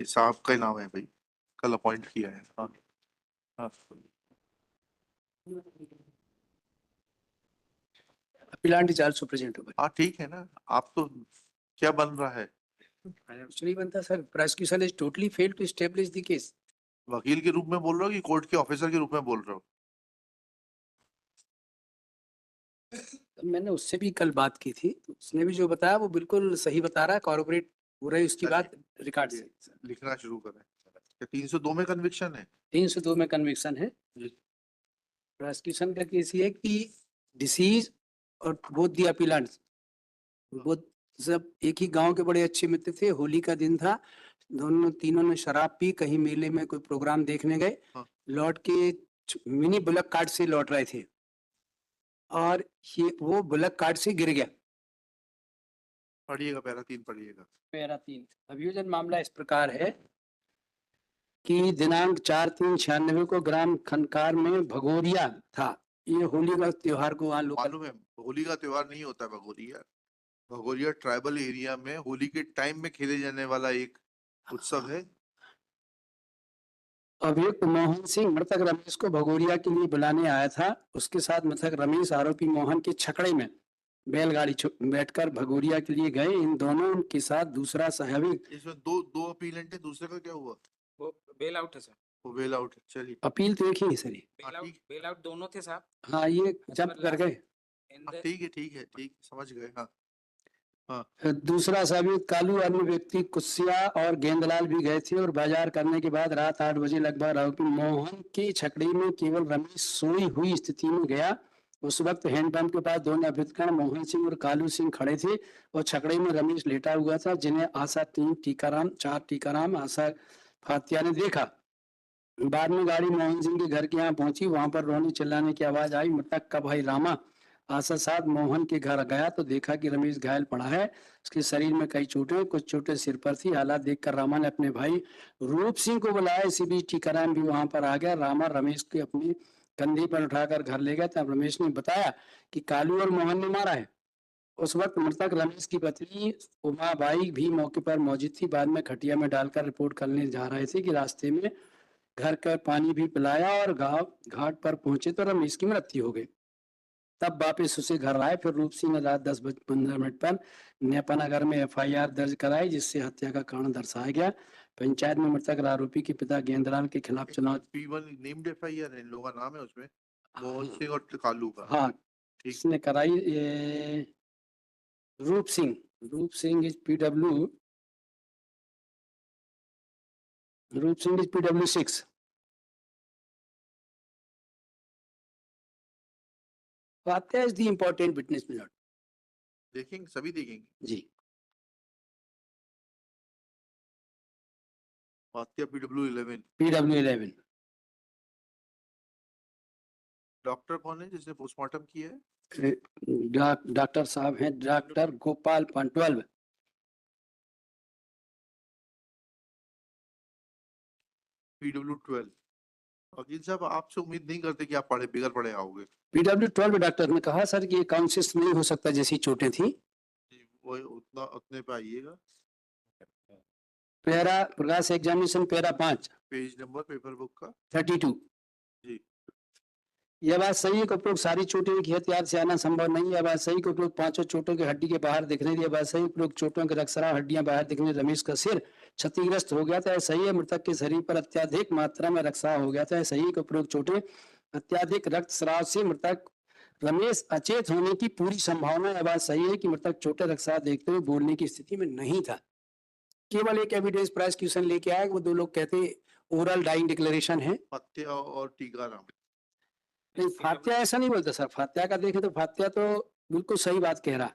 ये साहब का ही नाम है भाई, कल अपॉइंट किया है। हाँ हाँ। Appealant is also present over. हाँ ठीक है ना। आप तो क्या बन रहा है? कुछ नहीं बनता sir, prosecution has totally failed to establish the case. वकील के रूप में बोल रहे हो कि कोर्ट के ऑफिसर के रूप में बोल रहे हो? मैंने उससे भी कल बात की थी, तो उसने भी जो बताया वो बिल्कुल सही बता रहा है, कॉर्पोरेट हो रही उसकी बात रिकॉर्ड से। लिखना शुरू करें। 302 में कन्विक्शन है? 302 में कन्विक्शन है। प्रोसिक्यूशन का केस ये है कि डिसीज और बोथ दी अपीलेंट्स, वो सब एक ही गांव के बड़े अच्छे मित्र थे। होली का दिन था, दोनों तीनों ने शराब पी, कहीं मेले में कोई प्रोग्राम देखने गए, हाँ। लौट के मिनी बुलक कार्ट से लौट रहे थे और ये वो बुलक कार्ट से गिर गया। पढ़िएगा, पैरा 3 पढ़िएगा। पैरा 3 अभियोजन मामला इस प्रकार है कि दिनांक 4/3/96 को ग्राम खनकार में भगोरिया था। ये होली का त्योहार को वहाँ लोग मालूम है, होली का त्योहार नहीं होता है भगोरिया। भगोरिया ट्राइबल एरिया में होली के टाइम में खेले जाने वाला एक उत्सव है। अभियुक्त मोहन सिंह मृतक रमेश को भगोरिया के लिए बुलाने आया था। उसके साथ मृतक रमेश आरोपी मोहन के छकड़े में बैलगाड़ी बैठकर भगोरिया के लिए गए। इन दोनों के साथ दूसरा सहायक। इसमें दो दो अपीलेंट है, दूसरे का क्या हुआ? वो बेल आउट है सर। वो वेल आउट है। चलिए अपील तो एक ही है सर ये। बेल आउट दोनों थे साहब। हाँ, ये जंप कर गए। ठीक है ठीक है, ठीक समझ गए। हाँ हाँ। दूसरा साबित कालू अन्य व्यक्ति कुसिया और गेंदलाल भी गए थे और बाजार करने के बाद रात 8 बजे लगभग आरोपी मोहन की छकड़ी में केवल रमेश सोई हुई स्थिति में गया। उस वक्त हैंडपंप के पास दोनों अभियुक्त मोहन सिंह और कालू सिंह खड़े थे और छकड़ी में रमेश लेटा हुआ था, जिन्हें आशा 3 टीकाराम 4 टीकाराम आशा फातिया ने देखा। बाद में गाड़ी मोहन सिंह के घर के यहाँ पहुंची, वहां पर रोने चिल्लाने की आवाज आई। मृतक का भाई रामा आशा साथ मोहन के घर गया तो देखा कि रमेश घायल पड़ा है। उसके शरीर में कई चोटें, कुछ चोटें सिर पर थी। हालात देखकर रामा ने अपने भाई रूप सिंह को बुलाया। इसी बीच टीकाराम भी वहां पर आ गया। रामा रमेश के अपने कंधे पर उठाकर घर ले गया। तब रमेश ने बताया कि कालू और मोहन ने मारा है। उस वक्त मृतक रमेश की पत्नी उमाबाई भी मौके पर मौजूद थी। बाद में खटिया में डालकर रिपोर्ट करने जा रहे थे कि रास्ते में घर का पानी भी पिलाया और घाट पर पहुंचे तो रमेश की मृत्यु हो गई। तब वापिस उसे घर आए। फिर रूप सिंह ने रात 10:15 पर नेपानगर में FIR दर्ज कराई, जिससे हत्या का कारण दर्शाया गया। पंचायत में मृतक आरोपी के पिता गेंदलाल के खिलाफ चुनाव P1 नेम्ड FIR है, इन लोगों का नाम है उसमें, मोहन सिंह और कालू का। हाँ ठीक। इसने कराई। Roop Singh is PW6। Fatiya is the important witness my lord. देखेंगे, सभी देखेंगे जी। फातिया PW11। PW11। डॉक्टर कौन है जिसने पोस्टमार्टम किया है? डॉक्टर साहब हैं डॉक्टर गोपाल पंटवाल। PW12। वकील साहब, आपसे उम्मीद नहीं करते कि आप पढ़े बिगड़ पढ़े आओगे। PW12 डॉक्टर ने कहा सर कि कॉन्शियस नहीं हो सकता, जैसी चोटें थी। वो उतना उतने पे आइएगा। Para Prakash examination para 5 page number paper book का 32। जी। यह बात सही है कि उपरोक्त सारी चोटें एक ही हथियार से आना संभव नहीं है। यह बात सही कि उपरोक्त 5 चोटों की हड्डी के बाहर दिखने दी। यह बात सही उपरोक्त चोटों के रक्तस्राव हड्डियां बाहर दिखने रमेश का सिर क्षतिग्रस्त हो गया था। सही है मृतक के शरीर पर अत्यधिक मात्रा में रक्तस्राव हो गया था। सही है कि उपरोक्त चोटें अत्यधिक रक्तस्राव से मृतक रमेश अचेत होने की पूरी संभावना। यह बात सही है कि मृतक छोटे रक्तस्राव देखते हुए बोलने की स्थिति में नहीं था। केवल एक एविडेंस प्रोसिक्यूशन लेके आया, वो दो लोग कहते ओरल डाइंग डिक्लेरेशन है। फातिया और टीकाराम। नहीं, फातिया ऐसा नहीं बोलता सर। फातिया का देखे तो फातिया तो बिल्कुल सही बात कह रहा।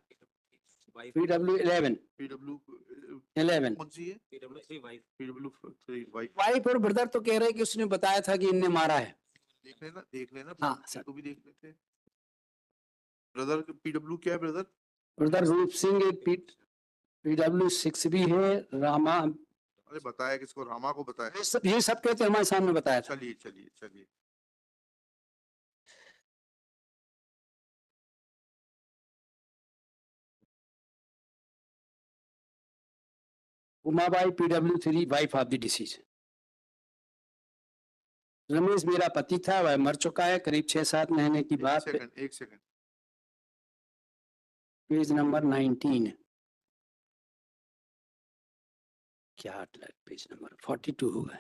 PW11 कौन सी है? PW3 वाइफ और ब्रदर तो कह रहे हैं कि उसने बताया था कि इनने मारा है। देख लेना हाँ सर। तो भी देख लेते हैं। ब्रदर PW क्या है ब्रदर? ब्रदर रूप सिंह PW6 भी है। रामा अरे बताया किसको? रामा को बताया। ये सब कहते हमारे सामने बताया था। चलिए चलिए चलिए। Umabai PW3 wife of the disease. Ramesh मेरा पति था, वह मर चुका है करीब 6-7 महीने की बात है। एक सेकंड पेज नंबर 19 क्या पेज नंबर 42 होगा।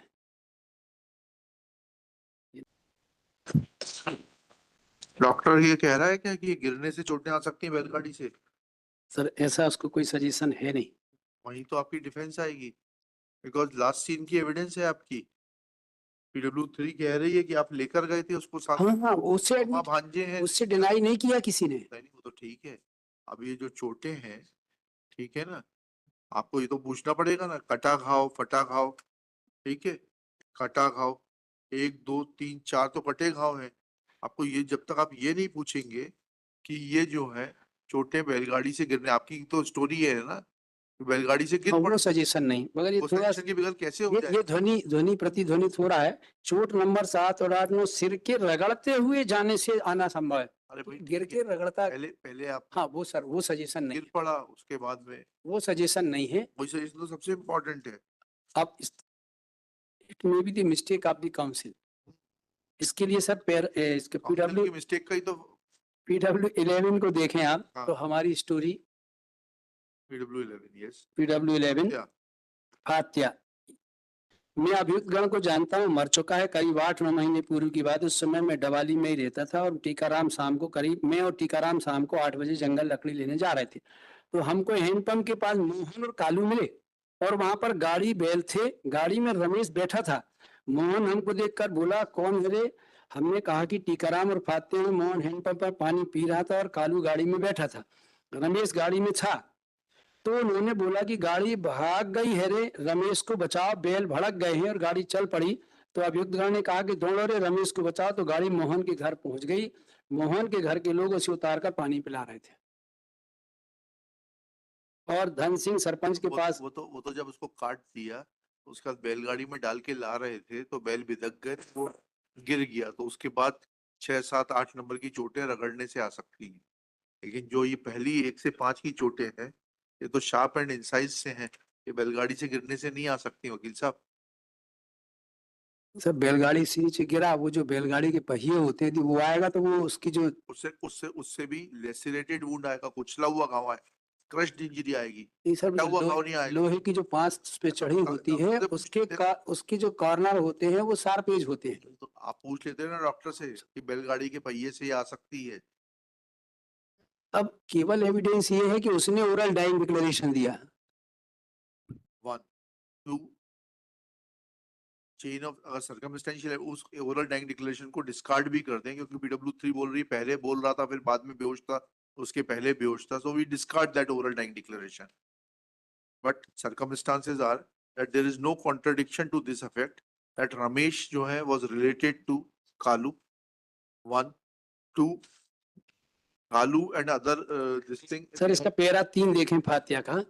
डॉक्टर ये कह रहा है क्या कि ये गिरने से चोटें आ सकती हैं बैलगाड़ी से? सर ऐसा उसको कोई सजेशन है नहीं। वहीं तो आपकी डिफेंस आएगी, बिकॉज लास्ट सीन की एविडेंस है आपकी। PW3 कह रही है कि आप लेकर गए थे उसको साथ, हाँ उससे मामा भांजे हैं। उससे डिनाई नहीं किया किसी ने। नहीं वो तो ठीक है, अब ये जो चोटें हैं, ठीक है ना, आपको ये तो पूछना पड़ेगा ना, कटा घाव फटा घाव, ठीक है, कटा घाव 1 2 3 4 तो कटे घाव हैं। आपको ये जब तक आप ये नहीं पूछेंगे कि ये जो है चोटें बैलगाड़ी से गिरने, आपकी तो स्टोरी है ना कि बैलगाड़ी से गिर वो पड़े, सजेशन नहीं, मगर ये वो थोड़ा सजेशन के बगैर कैसे हो जाए? ये ध्वनि प्रतिध्वनित हो रहा है। चोट नंबर 7 और 8 में सिर के रगड़ते हुए जाने से आना संभव है। अरे भाई गिर ठीक है, के रगड़ता। पहले पहले आप हाँ वो सर वो सजेशन नहीं, गिर पड़ा, उसके बाद में वो सजेशन नहीं है। वही सजेशन तो सबसे इम्पोर्टेंट है। अब it may be the mistake of the council. इसके लिए सर इसके काउंसिल की मिस्टेक का ही तो PW11 को देखें आप हाँ। तो हमारी स्टोरी PW11 यस PW11 क्या फात्या। मैं अभियुक्त गण को जानता हूँ, मर चुका है करीब 8-9 महीने पूर्व की बात। उस समय मैं डवाली में ही रहता था और टीकाराम शाम को मैं और टीकाराम शाम को 8 बजे जंगल लकड़ी लेने जा रहे थे। तो हमको हैंडपंप के पास मोहन और कालू मिले और वहां पर गाड़ी बैल थे, गाड़ी में रमेश बैठा था। मोहन हमको देखकर बोला कौन है रे? हमने कहा कि टीकाराम और फात्या में। मोहन हैंडपंप पर पानी पी रहा था और कालू गाड़ी में बैठा था, रमेश गाड़ी में था। तो उन्होंने बोला कि गाड़ी भाग गई है रे, रमेश को बचाओ, बैल भड़क गए हैं और गाड़ी चल पड़ी। तो अभियुक्त गण ने कहा कि दौड़ो रे, रमेश को बचाओ। तो गाड़ी मोहन के घर पहुंच गई। मोहन के घर के लोग उसे उतारकर पानी पिला रहे थे और धन सिंह सरपंच के पास। वो तो जब उसको काट दिया तो उसका बैलगाड़ी में डाल के ला रहे थे तो बैल बिदक गए, वो गिर गया, तो उसके बाद 6 7 8 नंबर की चोटें रगड़ने से आ सकती हैं। लेकिन जो ये पहली 1 से 5 की चोटें हैं, ये तो शार्प एंड इंसाइज से हैं, ये बैलगाड़ी से गिरने से नहीं आ सकती वकील साहब। सर बैलगाड़ी से नीचे गिरा, वो जो बैलगाड़ी के पहिए होते हैं वो आएगा तो वो उसकी जो उससे उससे उससे भी लेसिरेटेड वुंड आएगा, कुचला हुआ घाव है, क्रश्ड इंजरी आएगी, ये सर फटा हुआ घाव नहीं आएगा। लोहे की जो पांच पे चढ़ी होती है उसके जो कॉर्नर होते हैं वो शार्प एज होते हैं। तो आप पूछ लेते हैं ना डॉक्टर से कि बैलगाड़ी के पहिए से ये आ सकती है। अब केवल एविडेंस ये है कि उसने ओरल डाइंग डिक्लेरेशन दिया। 1 2 चेन ऑफ, अगर सर्कमस्टेंशियल है उस ओरल डाइंग डिक्लेरेशन को डिस्कार्ड भी कर दें, क्योंकि PW3 बोल रही पहले बोल रहा था फिर बाद में बेहोश था, उसके पहले बेहोश था, so we discard that oral dying declaration. But circumstances are that there is no contradiction to this effect that Ramesh जो है was related to Kalu. 1 2 Kalu and other this thing. Sir इसका पैरा 3 देखें फातिया का।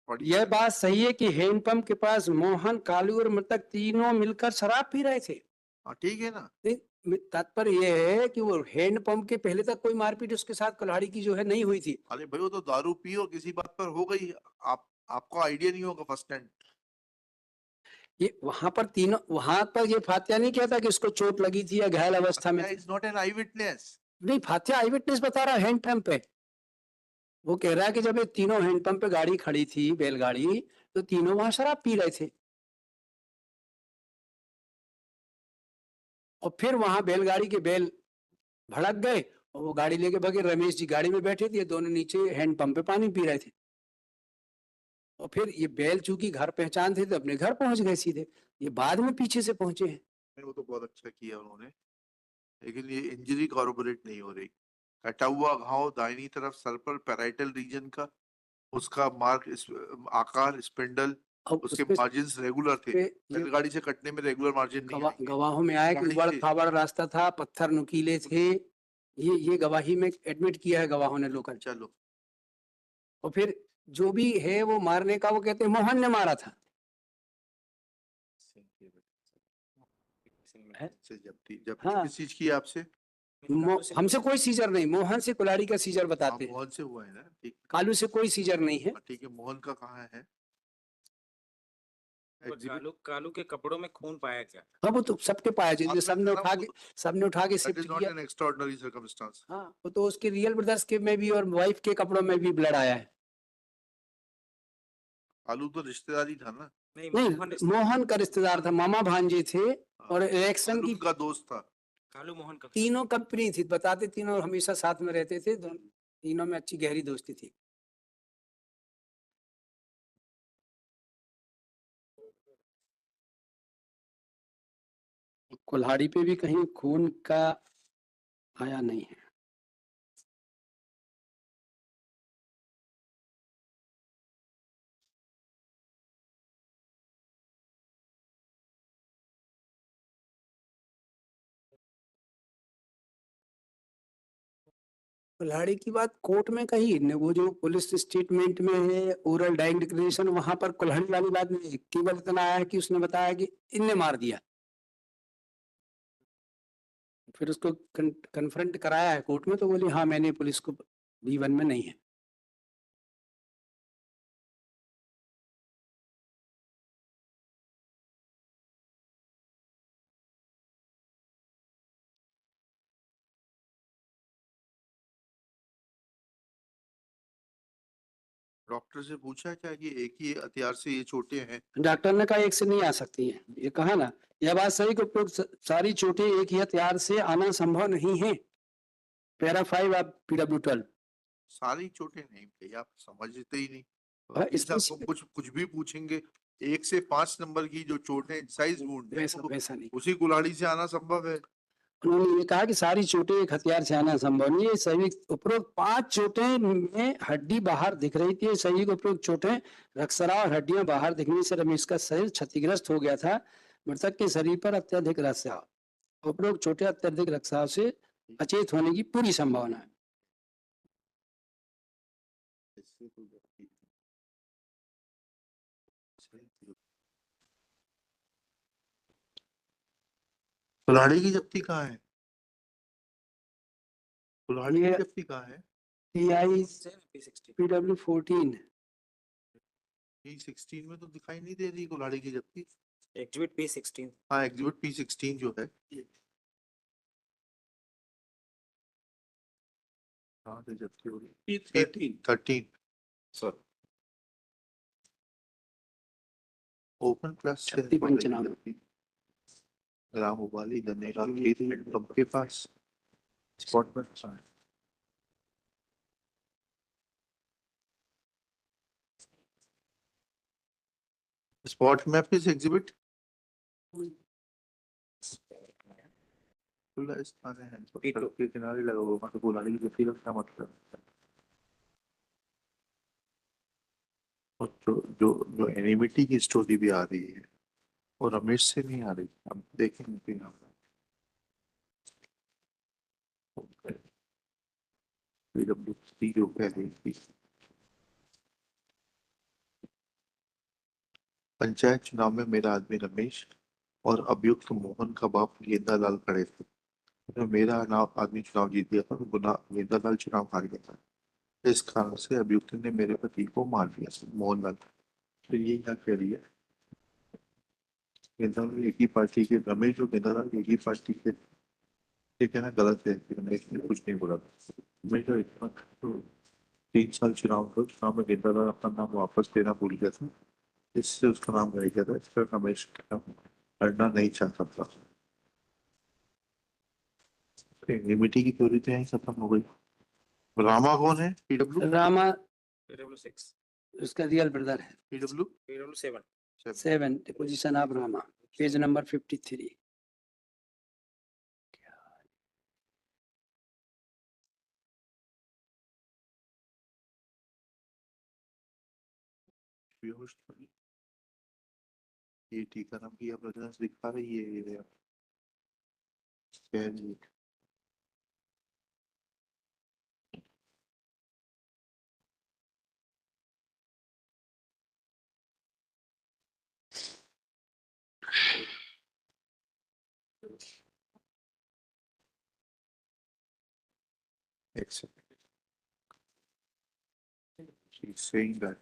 यह बात सही है कि हैंडपंप के पास मोहन, कालू और मृतक तीनों मिलकर शराब पी रहे थे। हाँ ठीक है ना, तात्पर्य यह है कि वो हैंडपंप के पहले तक कोई मारपीट उसके साथ कुल्हाड़ी की जो है नहीं हुई थी। अरे भाई वो तो दारू पी और किसी बात पर हो गई, आपको आइडिया नहीं होगा फर्स्ट हैंड। ये वहां पर तीनों, वहां पर ये फातिया नहीं कहता कि उसको चोट लगी थी या घायल अवस्था में is not an I witness. नहीं, फातिया आई विटनेस बता रहा है हैंडपंप पे। वो कह रहा है कि जब ये तीनों हैंडपंप पे गाड़ी खड़ी थी बैलगाड़ी, तो तीनों वहां शराब पी रहे थे और फिर वहां बैलगाड़ी के बैल भड़क गए और वो गाड़ी लेके भागे। रमेश जी गाड़ी में बैठे थे, दोनों नीचे हैंडपंप पे पानी पी रहे थे और फिर ये बैल चूंकि घर पहचान थे तो अपने घर पहुंच गए सीधे। ये बाद में पीछे से पहुंचे हैं। वो तो बहुत अच्छा किया उन्होंने, लेकिन ये इंजरी कॉर्पोरेट नहीं हो रही। कटा हुआ घाव दाहिनी तरफ सर पर पैराइटल रीजन का, उसका मार्क आकार स्पिंडल, उसके मार्जिन्स रेगुलर थे। बैलगाड़ी से कटने में रेगुलर मार्जिन नहीं आएंगे। गवाहों में आया कि उबड़ खाबड़ रास्ता था, पत्थर नुकीले थे। ये गवाही में एडमिट किया है गवाहों ने लोकल। चलो, और फिर जो भी है वो मारने का, वो कहते हैं मोहन ने मारा था। जब्ती किस चीज की आपसे? हमसे कोई सीजर नहीं, मोहन से कुल्हाड़ी का सीजर बताते हैं। मोहन से हुआ है ना, ठीक। कालू से कोई सीजर नहीं है। ठीक है, मोहन का कहाँ है? पर Exhibit- कालू के कपड़ों में खून पाया गया। हाँ वो तो सबके पाया बाद चाहिए, में सबने ना उठा वो के तो- सबने उठा के That शिफ्ट is not किया। an extraordinary circumstance. हाँ वो तो उसके रियल ब्रदर्स के में भी और वाइफ के कपड़ों में भी ब्लड आया है। आलू तो रिश्तेदारी था ना, नहीं नहीं मोहन रिश्तेदार- मोहन का रिश्तेदार था, मामा भांजे थे। और इलेक्शन आलू की का दोस्त था। कालू मोहन का तीनों कंपनी थी, बताते तीनों हमेशा साथ में रहते थे, तीनों में अच्छी गहरी दोस्ती थी। कुल्हाड़ी पे भी कहीं खून का आया नहीं है। कुल्हाड़ी की बात कोर्ट में कही ने, वो जो पुलिस स्टेटमेंट में है ओरल डाइंग डिक्लेरेशन, वहां पर कुल्हाड़ी वाली बात नहीं, केवल इतना आया है कि उसने बताया कि इनने मार दिया। फिर उसको कन्फ्रंट कराया है कोर्ट में, तो बोली हाँ मैंने पुलिस को B1 में नहीं है। डॉक्टर से पूछा क्या कि एक ही हथियार से ये चोटें हैं? डॉक्टर ने कहा एक से नहीं आ सकती है, ये कहा ना, यह बात सही कि उपरोक्त सारी चोटें एक ही हथियार से आना संभव नहीं है। पैरा 5 आप PW12। सारी चोटें नहीं भैया, आप समझते ही नहीं। हाँ, वकील साहब को इसमें कुछ भी पूछेंगे, 1 से 5 नंबर की जो चोटें साइज वुंड है, वैसा वैसा नहीं। उसी कुल्हाड़ी से आना संभव है। उन्होंने ये कहा कि सारी चोटें एक हथियार से आना संभव नहीं है। सभी उपरोक्त 5 चोटें में हड्डी बाहर दिख रही थी, सभी उपरोक्त चोटें रक्सरा और हड्डियां बाहर दिखने से रमेश का शरीर क्षतिग्रस्त हो गया था। मृतक के शरीर पर अत्यधिक रक्तस्राव, उपरोक्त चोटें अत्यधिक रक्तस्राव से अचेत होने की पूरी संभावना है। कुल्हाड़ी की जब्ती कहाँ है? कुल्हाड़ी की ये जब्ती कहाँ है? PI P16 PW14 P16 में तो दिखाई नहीं दे रही कुल्हाड़ी की जब्ती। एग्जिबिट P16 हाँ, एग्जिबिट P16 जो है, कहाँ से जब्ती हो रही? P13 सर, ओपन प्लस से शक्ति पंचनामा। राम उबाली गन्नेरा खेत पंप के पास स्पॉट पर स्पॉट मैप इस एग्जिबिट खुला स्थान है, सड़क के किनारे लगा हुआ, मतलब कुल्हाड़ी की जब्ती का क्या मतलब? और जो जो एनिमिटी की स्टोरी भी आ रही है और रमेश से नहीं आ रही, हम देखेंगे कि यहाँ PWC जो कह रही थी, पंचायत चुनाव में मेरा आदमी रमेश और अभियुक्त मोहन का बाप गेंदा लाल खड़े थे। तो मेरा नाम आदमी चुनाव जीत गया था, तो गेंदा लाल चुनाव हार गया था। इस कारण से अभियुक्त ने मेरे पति को मार दिया, मोहन लाल। तो ये क्या कह रही है, गेंदा लाल एक ही पार्टी के, रमेश और गेंदा लाल एक ही पार्टी के, ये कहना गलत है। रमेश ने कुछ नहीं बोला था। रमेश का इतना तो 3 साल चुनाव में गेंदा लाल अपना नाम वापस लेना भूल गया था, इससे उसका नाम रह गया था। इसका रमेश लड़ना नहीं चाहता था। लिमिटी की थ्योरी तो यहीं खत्म हो गई। रामा कौन है? PW रामा PW6 उसका रियल ब्रदर है। PW PW7 7 deposition of Rama, page number 53। बेहोश थी। ये टीकाराम की प्रेजेंस दिखा रही है ये जी। Except she's saying that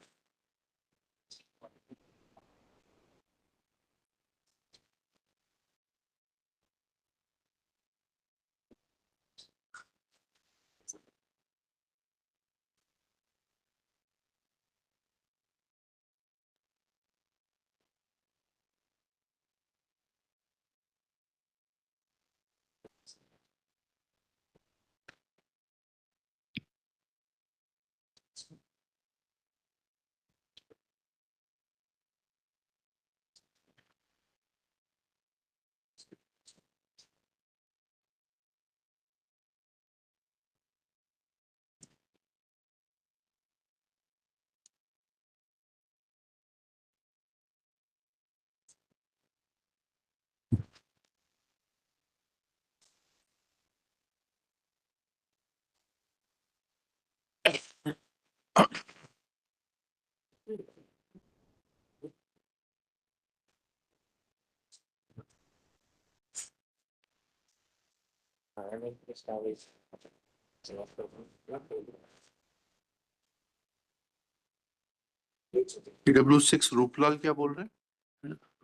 PW6 Ruplal क्या बोल रहे हैं?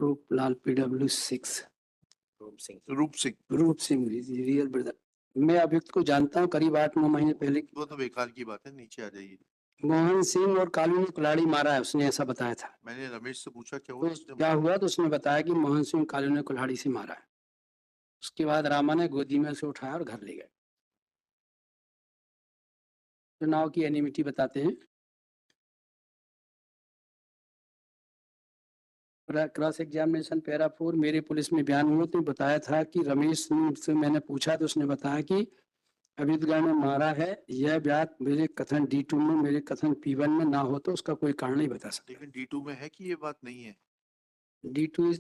रूपलाल PW6 रूप सिंह रूप सिंह, रूप सिंह रियल ब्रदर। मैं अभियुक्त को जानता हूँ, करीब 8-9 महीने पहले वो तो बेकार की बात है, नीचे आ जाइए। मोहन सिंह और कालू ने कुल्हाड़ी मारा है, उसने ऐसा बताया था। मैंने रमेश से पूछा क्या तो हुआ, उसने क्या हुआ, तो उसने बताया कि मोहन सिंह कालू ने कुल्हाड़ी से मारा है। उसके बाद रामा ने गोदी में उसे उठाया और घर ले गए। चुनाव की एनिमिटी बताते हैं। क्रॉस एग्जामिनेशन पैरा 4 मेरे पुलिस में बयान हुआ तो बताया था कि रमेश सिंह से मैंने पूछा तो उसने बताया कि अभियुक्त ने मारा है। यह बात मेरे कथन D2 में, मेरे कथन P1 में ना हो तो उसका कोई कारण नहीं बता सकता। लेकिन D2 में है कि ये बात नहीं है। D2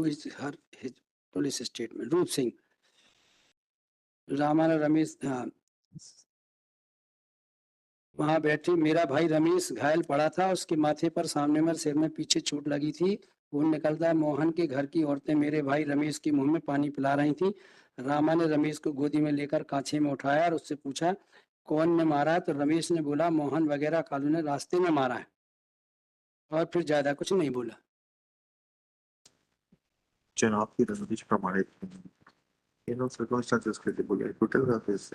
is her his police statement. रूप सिंह रामा ने रमेश वहां बैठे, मेरा भाई रमेश घायल पड़ा था, उसके माथे पर, सामने में, सिर में पीछे चोट लगी थी। खून निकलता है। मोहन के घर की औरतें मेरे भाई रमेश के मुंह में पानी पिला रही थी। रामा ने रमेश को गोदी में लेकर कांचे में उठाया और उससे पूछा कौन ने मारा है, तो रमेश ने बोला मोहन वगैरह कालू ने रास्ते में मारा है, और फिर ज्यादा कुछ नहीं बोला। चुनाव की रणनीति प्रमाणित in all circumstances credible and total is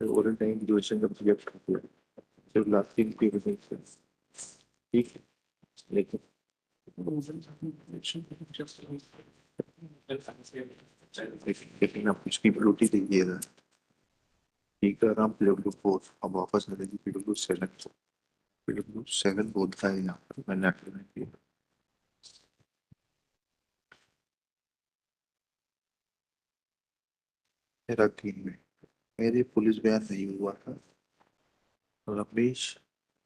the oral time duration का project करती है जब lasting period है ठीक है लेकिन लेकिन आप कुछ की ब्लूटी देखिएगा ठीक है राम PW4 अब वापस आ जाएगी PW7 बोलता है यहाँ पर मैंने अटैक किया मेरा 3 में मेरे पुलिस बयान नहीं हुआ था। रमेश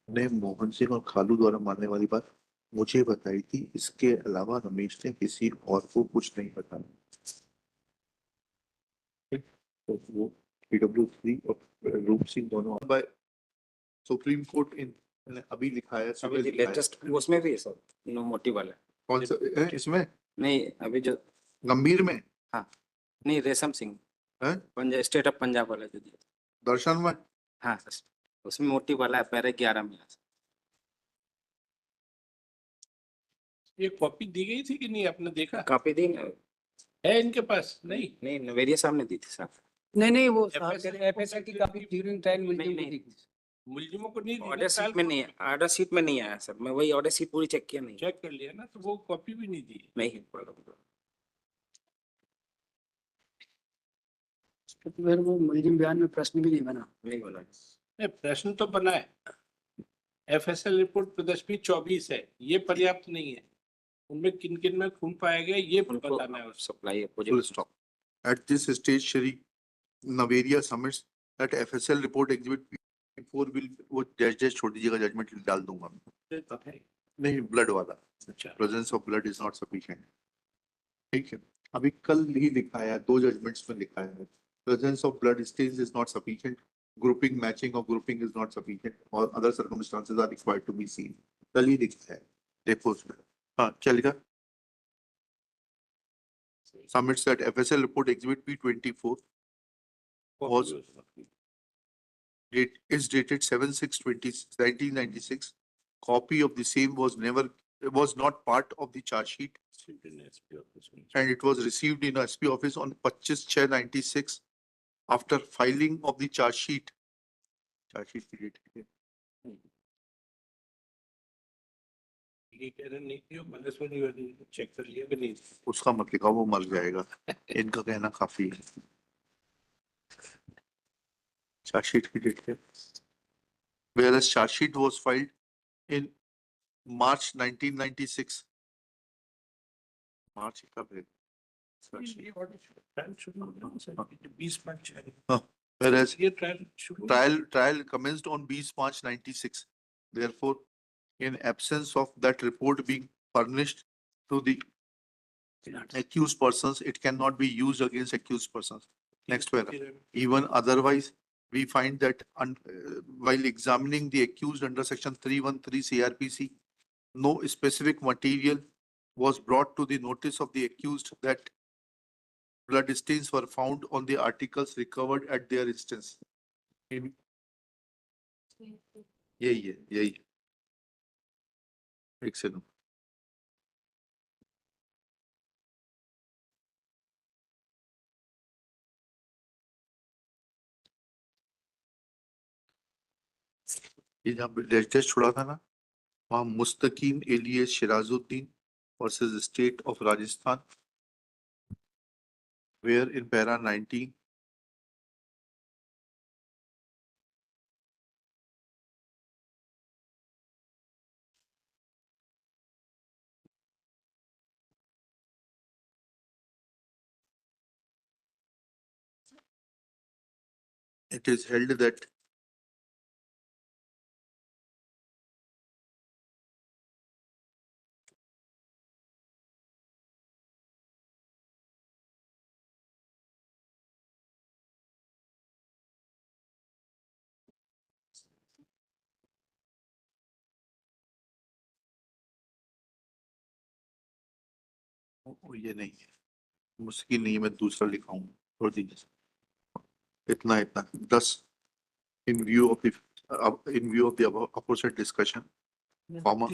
ने मोहन सिंह और खालू द्वारा मारने वाली बात मुझे बताई थी, इसके अलावा रमेश ने किसी और को कुछ नहीं बताया। तो वो PW3 और रूप सिंह दोनों बाय सुप्रीम कोर्ट इन अभी लिखा है, सुबह अभी लिखा है। लेटेस्ट उसमें भी है सर, नो मोटिव वाला। कौन सा है इसमें? नहीं अभी जो, गंभीर में नहीं रेशम सिंह है, पंजाब, स्टेट ऑफ पंजाब वाला जो दिया था। दर्शन में हाँ सर, उसमें मोटिव वाला है, पैरा 11 में। ये कॉपी दी गई थी कि नहीं, आपने देखा कॉपी दी ना? है इनके पास? नहीं, नहीं नवेरिया साहब ने दी थी सर। नहीं वो FSL FSL की काफी ड्यूरिंग टाइम नहीं, नहीं। मुलजिमों को नहीं दी ऑर्डर सीट में नहीं, ऑर्डर सीट में नहीं आया सर, मैं वही ऑर्डर सीट पूरी चेक किया, नहीं चेक कर लिया ना, तो वो कॉपी भी नहीं दी। नहीं है। फिर वो मुलजिम बयान में प्रश्न भी नहीं बना। नहीं बोला। नहीं, प्रश्न तो बना है। FSL रिपोर्ट प्रदर्शनी 24 है, ये पर्याप्त नहीं है। उनमें किन किन में खून पाया गया ये उनको बताना है। Supply full stop. At this stage, Shri Naveria submits that FSL report exhibit P4 will वो जज छोड़ दीजिएगा, जजमेंट डाल दूंगा मैं। नहीं, ब्लड वाला अच्छा, presence of blood is not sufficient. ठीक है, अभी कल ही लिखा है, 2 जजमेंट्स में लिखा है presence of blood stains is not sufficient, grouping matching और ग्रुपिंग इज नॉट सफिशिएंट और other circumstances are required to be seen. कल ही लिखा है, देखो उसमें। हाँ चलेगा। Submits that FSL report exhibit P24 was is dated 7/6/1996. Copy of the same was not part of the charge sheet and it was received in SP office on 25/6/96 after filing of the charge sheet. Charge sheet की date है। ये कह रहे नहीं थी, मैंने check कर लिया कि नहीं। उसका मत लिखा, वो मर जाएगा। इनका कहना काफी है। चार्ज शीट की डेट है। Whereas charge sheet was filed in March 1996. March कब है? ये order trial शुरू हो गया सर, 20/5 है। Whereas ये ट्रायल शुरू trial commenced on 20/5/96. Therefore, in absence of that report being furnished to the accused persons, it cannot be used against accused persons. Next paragraph. Even otherwise, we find that while examining the accused under section 313 CRPC, no specific material was brought to the notice of the accused that blood stains were found on the articles recovered at their instance. यही है एक second. ये जहाँ latest छुड़ा था ना, वहाँ Mustakim alias Shirajuddin versus state of Rajasthan, where in para 19 it is held that ये नहीं है, मुश्किल नहीं है, मैं दूसरा लिखाऊंगा, छोड़ दीजिए. इतना 10 in view of the above aforesaid discussion, comma,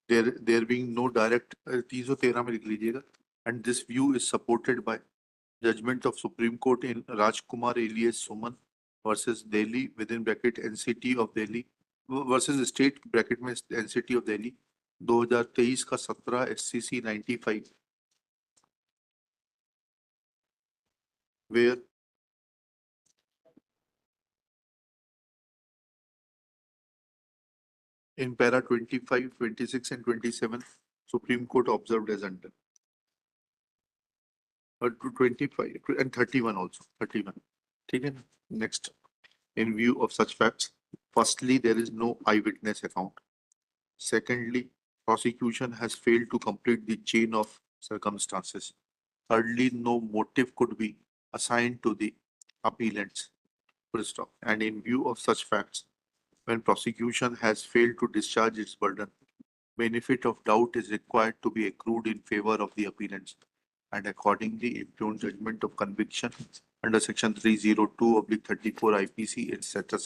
there being no direct 313 में लिख लीजिएगा, and this view is supported by judgment of Supreme Court in Rajkumar alias Suman versus Delhi within bracket NCT of Delhi versus state bracket में NCT of Delhi 2023 का 17 SCC 95, where in para 25, 26 and 27, Supreme Court observed as under. But 25 and 31 also, 31. ठीक है ना? Next, in view of such facts, firstly, there is no eyewitness account. Secondly, prosecution has failed to complete the chain of circumstances. Thirdly, no motive could be assigned to the appellants. Full stop. And in view of such facts, when prosecution has failed to discharge its burden, benefit of doubt is required to be accrued in favor of the appellants, and accordingly impugned judgment of conviction under section 302/34 IPC etc.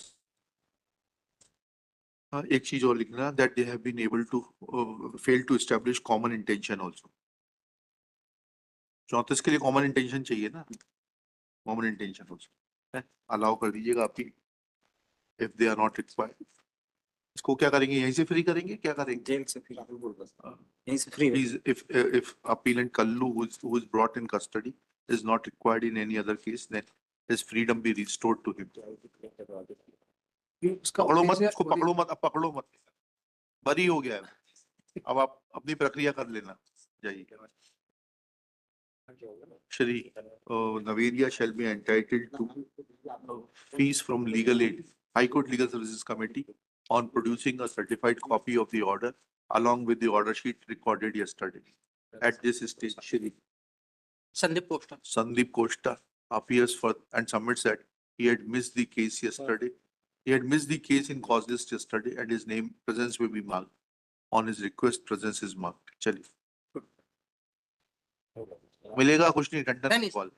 एक चीज और लिखना, that they have been able to fail to establish common intention also. 34 के लिए common intention चाहिए ना, common intention also allow कर दीजिएगा आपकी, if they are not required. इसको क्या करेंगे, यहीं से फ्री करेंगे, क्या करेंगे? जेल से फ्री, यहीं से free. Please, if appellant Kallu who is brought in custody is not required in any other case, then his freedom be restored to him. पकड़ो मत उसको, पकड़ो मत, अब पकड़ो मत, बरी हो गया है, अब आप अपनी प्रक्रिया कर लेना. जाइए. Shri Navedia shall be entitled to fees from legal aid, High Court Legal Services Committee, on producing a certified copy of the order along with the order sheet recorded yesterday. At this stage, Shri Sandeep Costa appears for and submits that he had missed the case yesterday. He had missed the case in cause list yesterday, and his name presence will be marked. On his request, presence is marked. चलिए. मिलेगा कुछ नहीं, Tandon call.